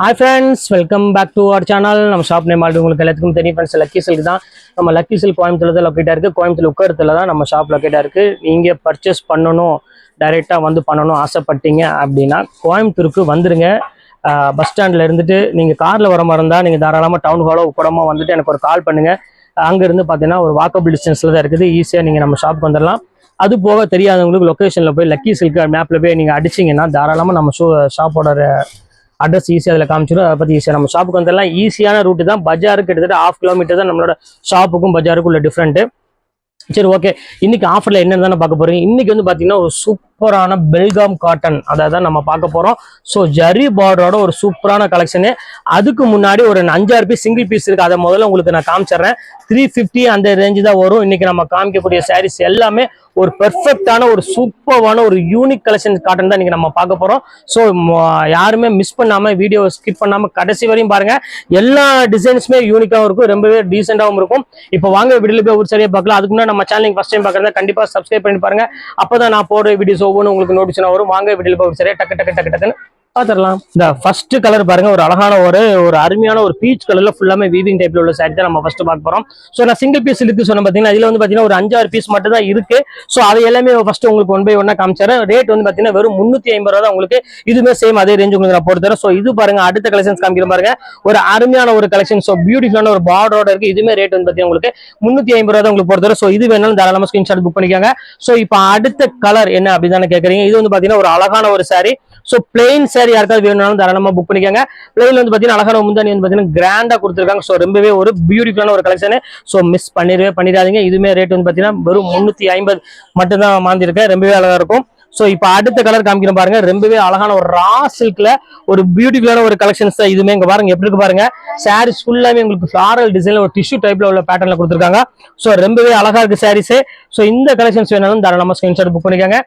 Hi friends, welcome back to our channel. நம்ம shop name already உங்களுக்கு எல்லாத்துக்கும் தெரியும் ஃப்ரெண்ட்ஸ். லக்கி சில்க் தான். நம்ம லக்கி சில்க் கோயம்புத்தூர்ல தான் லொக்கேட்டா இருக்கு. கோயம்புத்தூர் உக்கரத்துல தான் நம்ம ஷாப் லொக்கேட்டா இருக்கு. நீங்க பர்ச்சேஸ் பண்ணணும், டைரெக்டா வந்து பண்ணணும் ஆசைப்பட்டீங்க அப்படின்னா கோயம்புத்தூருக்கு வந்துருங்க. பஸ் ஸ்டாண்ட்ல இருந்துட்டு நீங்க கார்ல வர மாதிரி இருந்தா நீங்க தாராளமா டவுன் ஹாலோ உக்கடமா வந்துட்டு எனக்கு ஒரு கால் பண்ணுங்க. அங்க இருந்து பாத்தீங்கன்னா ஒரு வாக்கபிள் டிஸ்டன்ஸ்ல தான் இருக்குது. ஈஸியா நீங்க நம்ம ஷாப்புக்கு வந்துடலாம். அது போக தெரியாதவங்களுக்கு லொக்கேஷன்ல போய் லக்கி சில்க் மேப்ல போய் நீங்க அடிச்சீங்கன்னா தாராளமா நம்ம ஷாப்போட அட்ரஸ் ஈஸியாக அதில் காமிச்சிடும். அதை பற்றி ஈஸியாக நம்ம ஷாப்புக்கு வந்துடலாம். ஈஸியான ரூட்டு தான். பஜாருக்கு கிட்டத்தட்ட 1/2 கிலோமீட்டர் தான் நம்மளோட ஷாப்புக்கும் பஜாருக்கும் உள்ள டிஃப்ரெண்ட்டு. சரி, ஓகே. இன்னைக்கு ஆஃபர்ல என்னன்னு தானே பார்க்க போறீங்க. இன்னைக்கு வந்து பாத்தீங்கன்னா ஒரு சூப்பரான பெல்காம் காட்டன் அதான் நம்ம பார்க்க போறோம். ஸோ ஜரி பார்டரோட ஒரு சூப்பரான கலெக்ஷனு. அதுக்கு முன்னாடி ஒரு 5-6 பீஸ் சிங்கிள் பீஸ் இருக்கு. அதை முதல்ல உங்களுக்கு நான் காமிச்சிடுறேன். 350 அந்த ரேஞ்சு தான் வரும். இன்னைக்கு நம்ம காமிக்கக்கூடிய சாரீஸ் எல்லாமே ஒரு பெர்ஃபெக்டான ஒரு சூப்பரான ஒரு யூனிக் கலெக்ஷன் காட்டன் தான் இன்னைக்கு நம்ம பார்க்க போறோம். ஸோ யாருமே மிஸ் பண்ணாம வீடியோ ஸ்கிப் பண்ணாம கடைசி வரையும் பாருங்க. எல்லா டிசைன்ஸுமே யூனிக்காகவும் இருக்கும், ரொம்பவே டீசெண்டாகவும் இருக்கும். இப்போ வாங்க வீடியோல போய் ஒரு சரியா பார்க்கலாம். அதுக்கு முன்னாடி நம்ம சேனல் ஃபர்ஸ்ட் டைம் பார்க்கறதா கண்டிப்பா சப்ஸ்கிரைப் பண்ணி பாருங்க. அப்பதான் நான் போடுற வீடியோஸ் ஒவ்வொன்றும் உங்களுக்கு நோட்டிஃபிகேஷன் வரும். வாங்க வீடியோல போய் சரியா டக்குன்னு பாத்துடலாம். இந்த ஃபர்ஸ்ட் கலர் பாருங்க, ஒரு அழகான ஒரு அருமையான ஒரு பீச் கலர்ல ஃபுல்லாமே வீவிங் டைப்ல உள்ள சாரி தான் நம்ம ஃபர்ஸ்ட் பார்க்க போறோம். ஸோ நான் சிங்கிள் பீஸ் இருக்கு சொன்ன பாத்தீங்கன்னா இதுல வந்து பாத்தீங்கன்னா ஒரு 5-6 பீஸ் மட்டும் தான் இருக்கு. ஸோ அது எல்லாமே ஃபர்ஸ்ட் உங்களுக்கு 1 by 1 காமிச்சாரு. ரேட் வந்து பாத்தீங்கன்னா வெறும் 350 ரூபா தான் உங்களுக்கு. இதுமே சேம் அதே ரேஞ்ச் உங்களுக்கு நான் போட்டு தரேன். ஸோ இது பாருங்க, அடுத்த கலெக்ஷன்ஸ் காமிக்கிற பாருங்க, ஒரு அருமையான ஒரு கலெக்ஷன். ஸோ பியூட்டிஃபுல்லான ஒரு பார்டரோட இருக்கு. இதுமே ரேட் வந்து பாத்தீங்கன்னா உங்களுக்கு 350 ரூபா தான் உங்களுக்கு போட்டு தரேன். ஸோ இது வேணாலும் தாராளமா ஸ்கிரீன்ஷாட் புக் பண்ணிக்கோங்க. ஸோ இப்போ அடுத்த கலர் என்ன அப்படின்னு கேட்கறீங்க. இது வந்து பாத்தீங்கன்னா ஒரு அழகான ஒரு சாரி. சோ பிளெயின் சாரி யாருக்காவது வேணும்னாலும் தாராளமா புக் பண்ணிக்கோங்க. பிளெயின் வந்து பாத்தீங்கன்னா அழகான முந்தானி வந்து பாத்தீங்கன்னா கிராண்டா கொடுத்துருக்காங்க. சோ ரொம்பவே ஒரு பியூட்டிஃபுல்லான ஒரு கலெக்ஷன். சோ மிஸ் பண்ணிடாதீங்க. இதுமே ரேட் வந்து பாத்தீங்கன்னா வெறும் 350 மட்டும் தான் மாந்திருக்கேன். ரொம்பவே அழகா இருக்கும். சோ இப்ப அடுத்த கலர் காமிக்கிறோம் பாருங்க, ரொம்பவே அழகான ஒரு ரா சில்க்ல ஒரு பியூட்டிஃபுல்லான ஒரு கலெக்ஷன்ஸ் தான் இதுமே. இங்க பாருங்க எப்படி இருக்கு பாருங்க. சாரீஸ் ஃபுல்லாமே உங்களுக்கு ஃபிளாரல் டிசைன்ல ஒரு டிஷ்யூ டைப்ல உள்ள பேட்டர்ன்ல கொடுத்துருக்காங்க. சோ ரொம்பவே அழகா இருக்கு சாரீஸ். சோ இந்த கலெக்ஷன்ஸ் வேணாலும் தாராளமா ஸ்கிரீன்ஷாட் புக் பண்ணிக்கோங்க.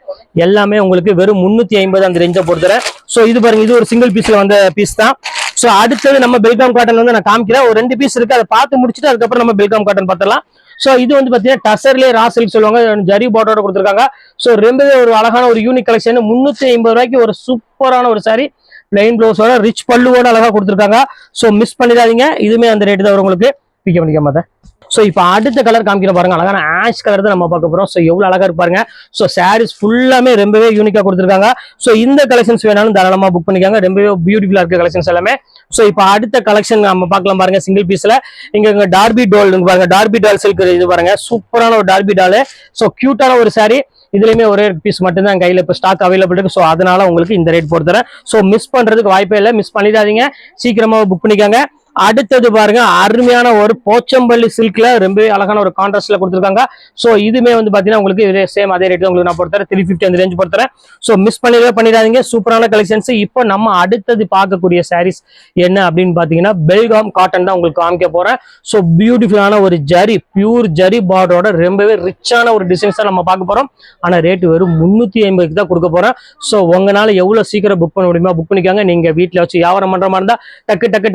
எல்லாமே உங்களுக்கு வெறும் 350 அந்த ரேஞ்சை பொறுத்தவரை. சோ இது பாருங்க, இது ஒரு சிங்கிள் பீஸ்ல வந்த பீஸ் தான். சோ அடுத்தது நம்ம பெல்காம் காட்டன் வந்து நான் காமிக்கிறேன். ஒரு 2 பீஸ் இருக்கு, அதை பார்த்து முடிச்சுட்டு அதுக்கப்புறம் நம்ம பெல்காம் காட்டன் பார்த்தலாம். சோ இது வந்து பாத்தீங்கன்னா டசர்லயே ரா சில்க் சொல்லுவாங்க, ஜரி பார்டரோட கொடுத்துருக்காங்க. சோ ரொம்பவே ஒரு அழகான ஒரு யூனிக் கலெக்ஷன். 350 ரூபாய்க்கு ஒரு சூப்பரான ஒரு சாரி, பிளைன் ப்ளவுஸோட ரிச் பல்லுவோட அழகா கொடுத்துருக்காங்க. சோ மிஸ் பண்ணிடாதீங்க. இதுமே அந்த ரேட் தான் வரும் உங்களுக்கு. பிக்க பண்ணிக்க மாட்டேன். சோ இப்போ அடுத்த கலர் காமிக்கிற பாருங்க, அழகான ஆஷ் கலர் தான் நம்ம பார்க்க போறோம். சோ எவ்வளவு அழகா இருப்பாருங்க. சோ சாரீஸ் ஃபுல்லாமே ரொம்பவே யூனிக்கா கொடுத்துருக்காங்க. சோ இந்த கலெக்ஷன்ஸ் வேணாலும் தாராளமா புக் பண்ணிக்காங்க. ரொம்பவே பியூட்டிஃபுல்லா இருக்க கலெக்ஷன்ஸ் எல்லாமே. சோ இப்போ அடுத்த கலெக்ஷன் நம்ம பார்க்கலாம் பாருங்க, சிங்கிள் பீஸ்ல. இங்க டார்பி டால் பாருங்க, டார்பி டால் சில்க் இது பாருங்க, சூப்பரான ஒரு டார்பி டால். சோ கியூட்டான ஒரு சாரி. இதுலயுமே ஒரே பீஸ் மட்டும் தான் கையில இப்ப ஸ்டாக் அவைலபிள் இருக்கு. சோ அதனால உங்களுக்கு இந்த ரேட் போட்டு தரேன். சோ மிஸ் பண்றதுக்கு வாய்ப்பே இல்லை. மிஸ் பண்ணிடாதீங்க, சீக்கிரமா புக் பண்ணிக்காங்க. அடுத்தது பாருங்க, அருமையான ஒரு போச்சம்பள்ளி சில்க்ல ரொம்பவே அழகான ஒரு கான்ட்ராஸ்ட்ல கொடுத்துருக்காங்க. சோ இதுமே வந்து பாத்தீங்கன்னா உங்களுக்கு சேம் அதே ரேட் உங்களுக்கு நான் பொறுத்தரேன். 350 அந்த ரேஞ்ச் பொறுத்தரேன். சோ மிஸ் பண்ணிடாதீங்க. சூப்பரான கலெக்ஷன்ஸ். இப்போ நம்ம அடுத்தது பார்க்கக்கூடிய சாரீஸ் என்ன அப்படின்னு பாத்தீங்கன்னா பெல்காம் காட்டன் தான் உங்களுக்கு காமிக்க போறேன். சோ பியூட்டிஃபுல்லான ஒரு ஜரி, பியூர் ஜரி பார்டரோட ரொம்பவே ரிச்சான ஒரு டிசைன்ஸ் தான் நம்ம பார்க்க போறோம். ஆனா ரேட் வெறும் 350 தான் கொடுக்க போறேன். சோ உங்களால எவ்வளவு சீக்கிரம் புக் பண்ண முடியுமா புக் பண்ணிக்காங்க. நீங்க வீட்டுல வச்சு வியாபாரம் பண்ற மாதிரி இருந்தா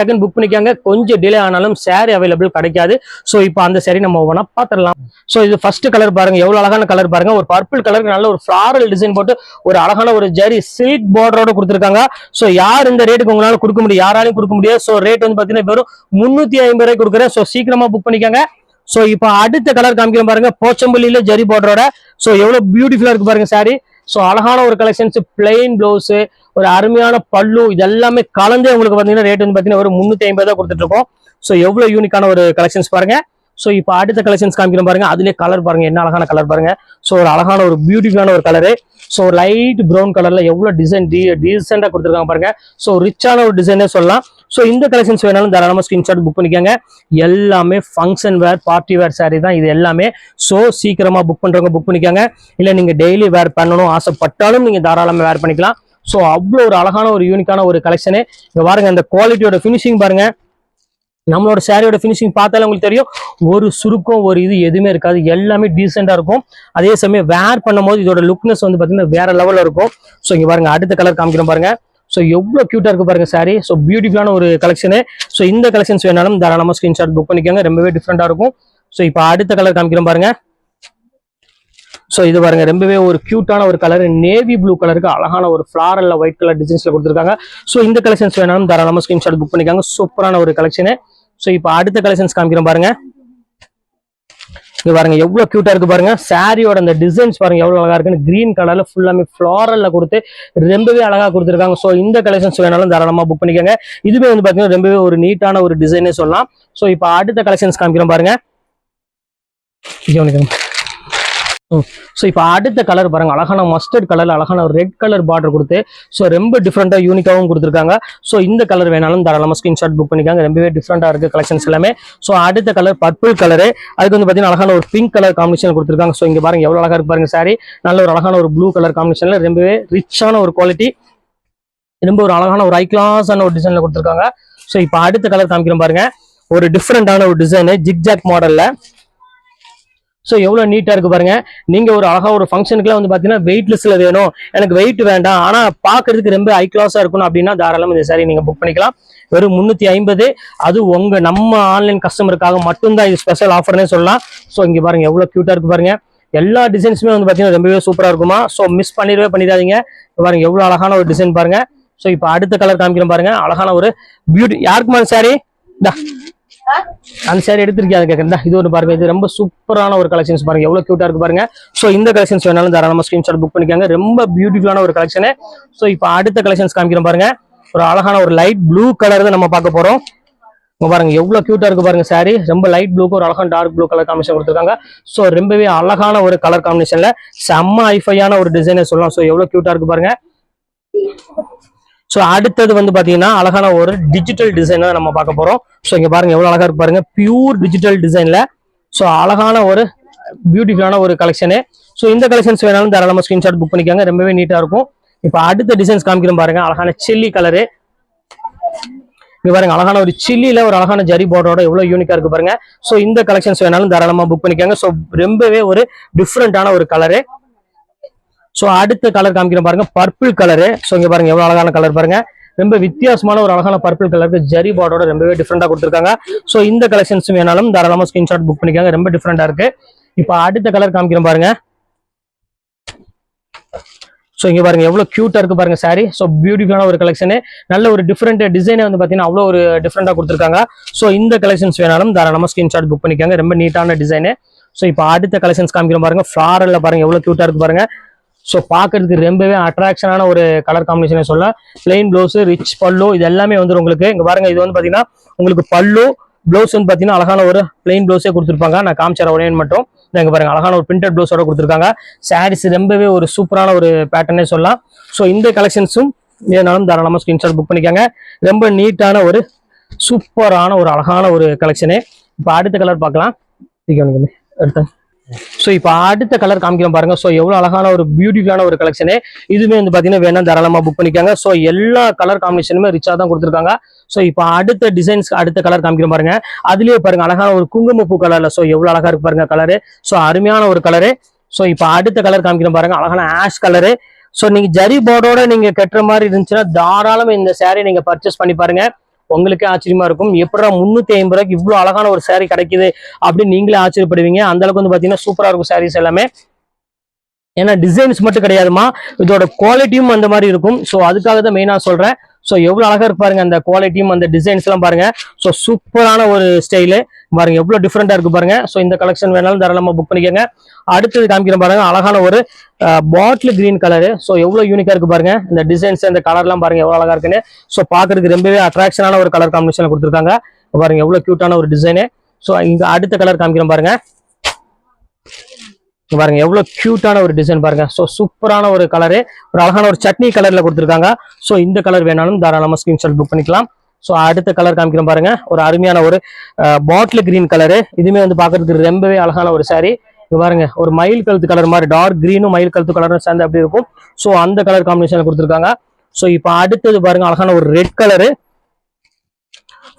டக்குன்னு புக் பண்ணிக்காங்க. கொஞ்சம் டிலே ஆனாலும் சாரி அவைலபிள் கிடைக்காது. சோ இப்போ அந்த சாரி நம்ம ஒவ்வொன்றா பார்த்துடலாம். சோ இது ஃபர்ஸ்ட் கலர் பாருங்க, எவ்வளவு அழகான கலர் பாருங்க. ஒரு பர்பிள் கலருக்கு நல்ல ஒரு ஃபிளாரல் டிசைன் போட்டு ஒரு அழகான ஒரு ஜரி சில்க் பார்டரோட கொடுத்துருக்காங்க. சோ யார் இந்த ரேட்டுக்கு உங்களால கொடுக்க முடியும், யாராலையும் கொடுக்க முடியாது. சோ ரேட் வந்து பாத்தீங்கன்னா வெறும் 350 ரூபாய்க்கு கொடுக்குறேன். சோ சீக்கிரமா புக் பண்ணிக்காங்க. சோ இப்போ அடுத்த கலர் காமிக்கிறோம் பாருங்க, போச்சம்பள்ளியில ஜரி பார்டரோட. சோ எவ்வளவு பியூட்டிஃபுல்லா இருக்கு பாருங்க சாரி. சோ அழகான ஒரு கலெக்ஷன்ஸ், பிளைன் பிளவுஸ், ஒரு அருமையான பல்லு, இது எல்லாமே கலந்தே உங்களுக்கு பாத்தீங்கன்னா ரேட் வந்து பாத்தீங்கன்னா ஒரு 350 தான் கொடுத்துட்டு இருக்கோம். சோ எவ்வளவு யூனிக்கான ஒரு கலெக்ஷன்ஸ் பாருங்க. சோ இப்போ அடுத்த கலெக்ஷன்ஸ் காமிக்கிறோம் பாருங்க, அதுலயே கலர் பாருங்க, என்ன அழகான கலர் பாருங்க. சோ ஒரு அழகான ஒரு பியூட்டிஃபுல்லான ஒரு கலரு. சோ லைட் ப்ரௌன் கலர்ல எவ்வளவு டிசைன் டீசெண்டா கொடுத்துருக்காங்க பாருங்க. சோ ரிச்சான ஒரு டிசைனே சொல்லலாம். சோ இந்த கலெக்ஷன்ஸ் வேணாலும் தாராளமா ஸ்கிரீன்ஷாட் புக் பண்ணிக்கோங்க. எல்லாமே ஃபங்க்ஷன் வேர், பார்ட்டி வேர் சாரி தான் இது எல்லாமே. சோ சீக்கிரமா புக் பண்றவங்க புக் பண்ணிக்கோங்க. இல்ல நீங்க டெய்லி வேர் பண்ணணும் ஆசைப்பட்டாலும் நீங்க தாராளமா வேர் பண்ணிக்கலாம். சோ அவ்வளவு ஒரு அழகான ஒரு யூனிக்கான ஒரு கலெக்ஷனு. இங்க பாருங்க, இந்த குவாலிட்டியோட பினிஷிங் பாருங்க. நம்மளோட சாரியோட பினிஷிங் பார்த்தாலும் உங்களுக்கு தெரியும், ஒரு சுருக்கம் ஒரு இது எதுவுமே இருக்காது. எல்லாமே டீசெண்டா இருக்கும். அதே சமயம் வேர் பண்ணும்போது இதோட லுக்னஸ் வந்து பாத்தீங்கன்னா வேற லெவல்ல இருக்கும். சோ இங்க பாருங்க, அடுத்த கலர் காமிக்கிறோம் பாருங்க. சோ எவ்வளவு கியூட்டா இருக்கு பாருங்க சாரி. சோ பியூட்டிஃபுல்லான ஒரு கலெக்ஷனு. சோ இந்த கலெக்ஷன்ஸ் வேணாலும் தாராளமா ஸ்கிரீன்ஷாட் புக் பண்ணிக்கோங்க. ரொம்பவே டிஃப்ரெண்டா இருக்கும். சோ இப்போ அடுத்த கலர் காமிக்கிறோம் பாருங்க. ஸோ இது பாருங்க ரொம்பவே ஒரு கியூட்டான ஒரு கலர், நேவி ப்ளூ கலருக்கு அழகான ஒரு ஃபிளாரல்ல ஒயிட் கலர் டிசைன்ஸ்ல கொடுத்துருக்காங்க. ஸோ இந்த கலெக்ஷன்ஸ் வேணாலும் தாராளமாக ஸ்கிரீன்ஷாட் புக் பண்ணிக்காங்க. சூப்பரான ஒரு கலெக்ஷனு. ஸோ இப்போ அடுத்த கலெக்ஷன்ஸ் காமிக்கிறோம் பாருங்க. இங்க பாருங்க எவ்வளவு கியூட்டா இருக்கு பாருங்க. சாரியோட அந்த டிசைன்ஸ் பாருங்க எவ்வளவு அழகா இருக்குன்னு, கிரீன் கலர்ல ஃபுல்லாமே ஃபிளாரல்ல கொடுத்து ரொம்பவே அழகா கொடுத்துருக்காங்க. ஸோ இந்த கலெக்ஷன்ஸ் வேணாலும் தாராளமா புக் பண்ணிக்கோங்க. இதுவே வந்து பாத்தீங்கன்னா ரொம்பவே ஒரு நீட்டான ஒரு டிசைனே சொல்லலாம். ஸோ இப்போ அடுத்த கலெக்ஷன்ஸ் காமிக்கிறோம் பாருங்க. ஸோ இப்போ அடுத்த கலர் பாருங்க, அழகான மஸ்டர்ட் கலர்ல அழகான ஒரு ரெட் கலர் பார்டர் கொடுத்து ஸோ ரொம்ப டிஃப்ரெண்டா யூனிக்காவும் கொடுத்துருக்காங்க. ஸோ இந்த கலர் வேணாலும் தாராளமா ஸ்கிரீன்ஷாட் புக் பண்ணிக்காங்க. ரொம்பவே டிஃப்ரெண்டா இருக்கு கலெக்ஷன்ஸ் எல்லாமே. ஸோ அடுத்த கலர் பர்பிள் கலரு, அதுக்கு வந்து பாத்தீங்கன்னா அழகான ஒரு பிங்க் கலர் காம்பினேஷன் கொடுத்துருக்காங்க. ஸோ இங்க பாருங்க எவ்வளவு அழகா இருக்கு பாருங்க சாரி. நல்ல ஒரு அழகான ஒரு ப்ளூ கலர் காம்பினேஷன்ல ரொம்பவே ரிச்சான ஒரு குவாலிட்டி, ரொம்ப ஒரு அழகான ஒரு ஹை கிளாஸான ஒரு டிசைன்ல கொடுத்துருக்காங்க. ஸோ இப்போ அடுத்த கலர் காமிக்கிறோம் பாருங்க, ஒரு டிஃப்ரெண்டான ஒரு டிசைனு ஜிக்ஜாக் மாடல்ல. ஸோ எவ்வளோ நீட்டாக இருக்கு பாருங்க. நீங்கள் ஒரு அழகா ஒரு ஃபங்க்ஷனுக்குலாம் வந்து பார்த்தீங்கன்னா வெயிட்லெஸ்ல வேணும், எனக்கு வெயிட் வேண்டாம், ஆனால் பார்க்கறதுக்கு ரொம்ப ஹை கிளாஸாக இருக்கணும் அப்படின்னா தாராளமாக இந்த சாரி நீங்கள் புக் பண்ணிக்கலாம். வெறும் 350. அது நம்ம ஆன்லைன் கஸ்டமருக்காக மட்டும்தான் இது ஸ்பெஷல் ஆஃபர்னே சொல்லலாம். ஸோ இங்கே பாருங்க எவ்வளோ க்யூட்டாக இருக்கு பாருங்க. எல்லா டிசைன்ஸுமே வந்து பார்த்தீங்கன்னா ரொம்பவே சூப்பராக இருக்குமா. ஸோ மிஸ் பண்ணிடாதீங்க. பாருங்க எவ்வளோ அழகான ஒரு டிசைன் பாருங்க. ஸோ இப்போ அடுத்த கலர் காமிக்கிறோம் பாருங்க, அழகான ஒரு பியூட்டி. யாருக்குமா சாரி அந்த சாரி எடுத்திருக்கேன் கேட்கறேன். இது ஒரு பாருங்க, இது ரொம்ப சூப்பரான ஒரு கலெக்ஷன்ஸ் பாருங்க, எவ்வளவு கியூட்டா இருக்கு பாருங்க. சோ இந்த கலெக்ஷன்ஸ் வேணாலும் தாராளமா ஸ்கிரீன்ஷாட் புக் பண்ணிக்காங்க. ரொம்ப பியூட்டிஃபுல்லான ஒரு கலெக்ஷன். சோ இப்போ அடுத்த கலெக்ஷன்ஸ் காமிக்கிறோம் பாருங்க. ஒரு அழகான ஒரு லைட் ப்ளூ கலர் தான் நம்ம பார்க்க போறோம். பாருங்க எவ்வளவு கியூட்டா இருக்கு பாருங்க சாரி. ரொம்ப லைட் ப்ளூக்கு ஒரு அழகான டார்க் ப்ளூ கலர் காம்பினேஷன் கொடுத்துருக்காங்க. சோ ரொம்பவே அழகான ஒரு கலர் காம்பினேஷன்ல செம்ம ஹைஃபையான ஒரு டிசைனை சொல்லலாம். சோ எவ்வளவு கியூட்டா இருக்கு பாருங்க. ஸோ அடுத்தது வந்து பாத்தீங்கன்னா அழகான ஒரு டிஜிட்டல் டிசைன் தான் நம்ம பார்க்க போறோம். ஸோ இங்க பாருங்க எவ்வளவு அழகா இருக்கு பாருங்க, பியூர் டிஜிட்டல் டிசைன்ல. ஸோ அழகான ஒரு பியூட்டிஃபுல்லான ஒரு கலெக்ஷனு. ஸோ இந்த கலெக்ஷன்ஸ் வேணாலும் தாராளமா ஸ்கிரீன்ஷாட் புக் பண்ணிக்காங்க. ரொம்பவே நீட்டா இருக்கும். இப்போ அடுத்த டிசைன்ஸ் காமிக்கிறோம் பாருங்க, அழகான சில்லி கலரு. இங்க பாருங்க அழகான ஒரு சில்லில ஒரு அழகான ஜரி பார்டரோட எவ்வளவு யூனிக்கா இருக்கு பாருங்க. ஸோ இந்த கலெக்ஷன்ஸ் வேணாலும் தாராளமா புக் பண்ணிக்காங்க. ஸோ ரொம்பவே ஒரு டிஃப்ரெண்டான ஒரு கலரு. ஸோ அடுத்த கலர் காமிக்கிறோம் பாருங்க, பர்பிள் கலரு. ஸோ இங்க பாருங்க எவ்வளவு அழகான கலர் பாருங்க. ரொம்ப வித்தியாசமான ஒரு அழகான பர்பிள் கலருக்கு ஜரி பார்டரோட ரொம்பவே டிஃப்ரெண்டா கொடுத்துருக்காங்க. ஸோ இந்த கலெக்ஷன்ஸ் வேணாலும் தாராளமா ஸ்கிரீன்ஷாட் புக் பண்ணிக்காங்க. ரொம்ப டிஃப்ரெண்டா இருக்கு. இப்போ அடுத்த கலர் காமிக்கிறோம் பாருங்க. ஸோ இங்க பாருங்க எவ்வளவு கியூட்டா இருக்கு பாருங்க சாரி. ஸோ பியூட்டிஃபுல்லான ஒரு கலெக்ஷனு, நல்ல ஒரு டிஃப்ரெண்ட் டிசைனை வந்து பாத்தீங்கன்னா அவ்வளோ ஒரு டிஃப்ரெண்டா கொடுத்துருக்காங்க. ஸோ இந்த கலெக்ஷன்ஸ் வேணாலும் தாராளமா ஸ்கிரீன்ஷாட் புக் பண்ணிக்காங்க. ரொம்ப நீட்டான டிசைனு. ஸோ இப்போ அடுத்த கலெக்ஷன்ஸ் காமிக்கிறோம் பாருங்க, ஃபிளாரல்ல பாருங்க எவ்வளவு கியூட்டா இருக்கு பாருங்க. ஸோ பார்க்கறதுக்கு ரொம்பவே அட்ராக்ஷனான ஒரு கலர் காம்பினேஷன் சொல்லலாம். பிளெயின் ப்ளவுஸ், ரிச் பல்லு, இது எல்லாமே வந்து உங்களுக்கு இங்க பாருங்க. இது வந்து பாத்தீங்கன்னா உங்களுக்கு பல்லு ப்ளவுஸ் வந்து பாத்தீங்கன்னா அழகான ஒரு பிளெயின் ப்ளவுஸே கொடுத்துருப்பாங்க. நான் காமிச்சர உடனே மட்டும் இங்க பாருங்க அழகான ஒரு பிரிண்டட் ப்ளவுஸோட கொடுத்துருக்காங்க. சாரீஸ் ரொம்பவே ஒரு சூப்பரான ஒரு பேட்டர்னே சொல்லலாம். ஸோ இந்த கலெக்ஷன்ஸும் வேணாலும் தாராளமா ஸ்கிரீன்ஷாட் புக் பண்ணிக்காங்க. ரொம்ப நீட்டான ஒரு சூப்பரான ஒரு அழகான ஒரு கலெக்ஷனு. இப்போ அடுத்த கலர் பார்க்கலாம். அடுத்த ஸோ இப்போ அடுத்த கலர் காமிக்கிறோம் பாருங்க. ஸோ எவ்வளவு அழகான ஒரு பியூட்டிஃபுல்லான ஒரு கலெக்ஷனு. இதுவுமே வந்து பாத்தீங்கன்னா வேணா தாராளமா புக் பண்ணிக்காங்க. ஸோ எல்லா கலர் காம்பினேஷனுமே ரிச்சா தான் கொடுத்துருக்காங்க. ஸோ இப்போ அடுத்த டிசைன்ஸ் அடுத்த கலர் காமிக்கிறோம் பாருங்க. அதுலயே பாருங்க அழகான ஒரு குங்குமப்பூ கலர்ல. ஸோ எவ்வளவு அழகா இருக்கு பாருங்க கலரு. ஸோ அருமையான ஒரு கலரு. ஸோ இப்போ அடுத்த கலர் காமிக்கிறோம் பாருங்க, அழகான ஆஷ் கலரு. ஸோ நீங்க ஜரி போர்டோட நீங்க கட்டுற மாதிரி இருந்துச்சுன்னா தாராளமா இந்த சாரீ நீங்க பர்ச்சேஸ் பண்ணி பாருங்க. உங்களுக்கே ஆச்சரியமா இருக்கும், எப்படா 350 ரூபாய்க்கு இவ்வளவு அழகான ஒரு சாரீ கிடைக்குது அப்படின்னு நீங்களே ஆச்சரியப்படுவீங்க. அந்த அளவுக்கு வந்து பாத்தீங்கன்னா சூப்பரா இருக்கும் சாரீஸ் எல்லாமே. ஏன்னா டிசைன்ஸ் மட்டும் கிடையாதுமா, இதோட குவாலிட்டியும் அந்த மாதிரி இருக்கும். ஸோ அதுக்காக தான் மெயினா சொல்றேன். ஸோ எவ்வளவு அழகா இருக்கு பாருங்க அந்த குவாலிட்டியும் அந்த டிசைன்ஸ் எல்லாம் பாருங்க. ஸோ சூப்பரான ஒரு ஸ்டைலு பாருங்க, எவ்வளவு டிஃப்ரெண்டா இருக்கு பாருங்க. ஸோ இந்த கலெக்ஷன் வேணாலும் தாராளமா புக் பண்ணிக்கோங்க. அடுத்தது காமிக்கிறேன் பாருங்க, அழகான ஒரு பாட்டில் கிரீன் கலரு. ஸோ எவ்வளவு யூனிக்கா இருக்கு பாருங்க. இந்த டிசைன்ஸ் இந்த கலர்லாம் பாருங்க எவ்வளவு அழகா இருக்குன்னு. ஸோ பாக்குறதுக்கு ரொம்பவே அட்ராக்ஷனான ஒரு கலர் காம்பினேஷன் கொடுத்துருக்காங்க. பாருங்க எவ்வளவு கியூட்டான ஒரு டிசைனு. ஸோ இங்க அடுத்த கலர் காமிக்கிறேன் பாருங்க. பாருங்க எவ்வளவு கியூட்டான ஒரு டிசைன் பாருங்க. ஸோ சூப்பரான ஒரு கலரு, ஒரு அழகான ஒரு சட்னி கலர்ல கொடுத்துருக்காங்க. ஸோ இந்த கலர் வேணாலும் தாராளமா ஸ்கிரீன்ஷாட் புக் பண்ணிக்கலாம். ஸோ அடுத்த கலர் காமிக்கிறேன் பாருங்க, ஒரு அருமையான ஒரு பாட்டில் கிரீன் கலரு. இதுவுமே வந்து பாக்குறதுக்கு ரொம்பவே அழகான ஒரு சாரி. இங்க பாருங்க ஒரு மயில் கழுத்து கலர் மாதிரி, டார்க் கிரீனும் மயில் கழுத்து கலரும் சேர்ந்து அப்படி இருக்கும். ஸோ அந்த கலர் காம்பினேஷன் கொடுத்துருக்காங்க. ஸோ இப்போ அடுத்தது பாருங்க அழகான ஒரு ரெட் கலரு,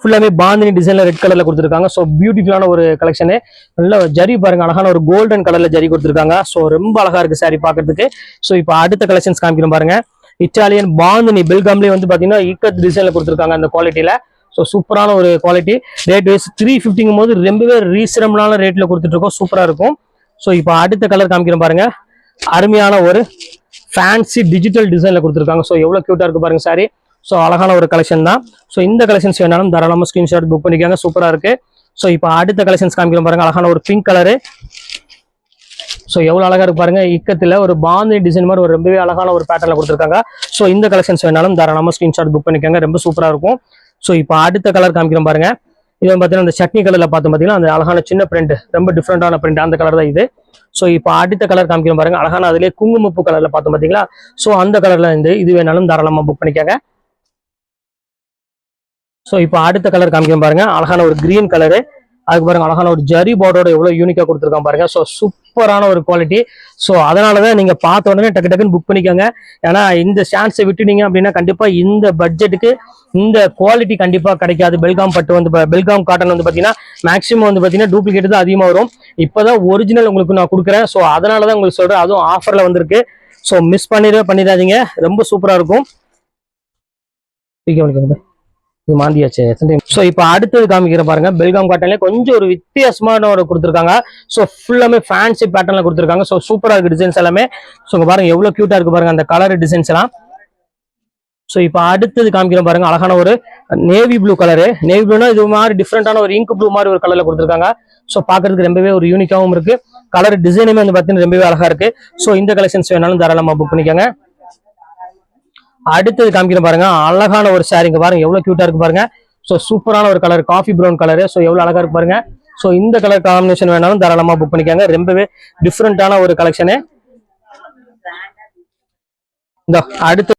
ஃபுல்லாமே பாந்தினி டிசைன்ல ரெட் கலர்ல கொடுத்துருக்காங்க. ஸோ பியூட்டிஃபுல்லான ஒரு கலெக்ஷனு. நல்ல ஜரி பாருங்க, அழகான ஒரு கோல்டன் கலர்ல ஜரி கொடுத்துருக்காங்க. ஸோ ரொம்ப அழகா இருக்கு சாரி பாக்குறதுக்கு. ஸோ இப்போ அடுத்த கலெக்ஷன்ஸ் காமிக்கிறோம் பாருங்க. இட்டாலியன் பாந்தினி பெல்காம்லேயே வந்து பாத்தீங்கன்னா இக்கத் டிசைன்ல கொடுத்துருக்காங்க அந்த குவாலிட்டியில. ஸோ சூப்பரான ஒரு குவாலிட்டி. ரேட் வைஸ் 350ங்கும் போது ரொம்பவே ரீசனபிளான ரேட்ல கொடுத்துட்டு இருக்கோம். சூப்பரா இருக்கும். ஸோ இப்போ அடுத்த கலர் காமிக்கிறேன் பாருங்க, அருமையான ஒரு ஃபேன்சி டிஜிட்டல் டிசைன்ல கொடுத்துருக்காங்க. ஸோ எவ்வளோ கியூட்டா இருக்கு பாருங்க சாரி. ஸோ அழகான ஒரு கலெக்ஷன் தான். ஸோ இந்த கலெக்ஷன்ஸ் வேணாலும் தாராளமாக ஸ்கிரீன்ஷாட் புக் பண்ணிக்காங்க, சூப்பரா இருக்கு. ஸோ இப்போ அடுத்த கலெக்ஷன்ஸ் காமிக்கிறோம் பாருங்க, அழகான ஒரு பிங்க் கலரு. ஸோ எவ்வளோ அழகா இருக்கு பாருங்க, இக்கத்தில் ஒரு பாந்தி டிசைன் மாதிரி ஒரு ரொம்பவே அழகான ஒரு பேட்டர்ல கொடுத்துருக்காங்க. ஸோ இந்த கலெக்ஷன்ஸ் வேணாலும் தாராளமாக ஸ்கிரீன்ஷாட் புக் பண்ணிக்காங்க, ரொம்ப சூப்பரா இருக்கும். ஸோ இப்போ அடுத்த கலர் காமிக்கிறோம் பாருங்க, இது பார்த்தீங்கன்னா அந்த சட்னி கலர்ல பார்த்தோம் பார்த்தீங்கன்னா அந்த அழகான சின்ன பிரிண்ட், ரொம்ப டிஃப்ரெண்டான பிரிண்ட், அந்த கலர் தான் இது. ஸோ இப்போ அடுத்த கலர் காமிக்கிறோம் பாருங்க, அழகான அதிலே குங்குமப்பூ கலர்ல பார்த்தோம் பார்த்தீங்களா. ஸோ அந்த கலர்ல இருந்து இது வேணாலும் தாராளமாக புக் பண்ணிக்காங்க. ஸோ இப்போ அடுத்த கலர் காமிக்கிறோம் பாருங்க, அழகான ஒரு கிரீன் கலரு. அதுக்கு பாருங்க அழகான ஒரு ஜரி பார்டரோட எவ்வளவு யூனிக்கா கொடுத்துருக்கான் பாருங்க. ஸோ சூப்பரான ஒரு குவாலிட்டி. ஸோ அதனாலதான் நீங்க பார்த்த உடனே டக்கு டக்குன்னு புக் பண்ணிக்கோங்க. ஏன்னா இந்த சான்ஸை விட்டுனீங்க அப்படின்னா கண்டிப்பா இந்த பட்ஜெட்டுக்கு இந்த குவாலிட்டி கண்டிப்பா கிடைக்காது. பெல்காம் பட்டு வந்து பெல்காம் காட்டன் வந்து பாத்தீங்கன்னா மேக்ஸிமம் வந்து பாத்தீங்கன்னா டூப்ளிகேட் தான் அதிகமா வரும். இப்பதான் ஒரிஜினல் உங்களுக்கு நான் கொடுக்குறேன். ஸோ அதனாலதான் உங்களுக்கு சொல்றேன், அதுவும் ஆஃபர்ல வந்திருக்கு. ஸோ மிஸ் பண்ணிடாதீங்க, ரொம்ப சூப்பரா இருக்கும். இது மாந்தியாச்சு. ஸோ இப்போ அடுத்தது காமிக்கிற பாருங்க, பெல்காம் காட்டன்ல கொஞ்சம் ஒரு வித்தியாசமான ஒரு கொடுத்துருக்காங்க. ஸோ ஃபுல்லாமே ஃபேன்சி பேட்டர்ல கொடுத்துருக்காங்க. ஸோ சூப்பரா இருக்கு டிசைன்ஸ் எல்லாமே. ஸோ பாருங்க எவ்வளவு கியூட்டா இருக்கு பாருங்க அந்த கலர் டிசைன்ஸ் எல்லாம். ஸோ இப்போ அடுத்தது காமிக்கிற பாருங்க, அழகான ஒரு நேவி ப்ளூ கலரு. நேவி ப்ளூனா இது மாதிரி டிஃப்ரெண்டான ஒரு இங்க் ப்ளூ மாதிரி ஒரு கலர்ல கொடுத்துருக்காங்க. ஸோ பாக்குறதுக்கு ரொம்பவே ஒரு யூனிக்காவும் இருக்கு. கலர் டிசைனுமே வந்து பாத்தீங்கன்னா ரொம்பவே அழகா இருக்கு. ஸோ இந்த கலெக்ஷன்ஸ் வேணாலும் தாராளமா புக் பண்ணிக்கோங்க. அடுத்தது காமிக்கிற பாருங்க, அழகான ஒரு சாரிங்க பாருங்க எவ்வளவு கியூட்டா இருக்கு பாருங்க. ஸோ சூப்பரான ஒரு colour, coffee brown colour. So எவ்வளவு அழகா இருக்கு பாருங்க. ஸோ இந்த கலர் காம்பினேஷன் வேணாலும் தாராளமா புக் பண்ணிக்காங்க, ரொம்பவே டிஃப்ரெண்டான ஒரு கலெக்ஷனு. இந்த அடுத்த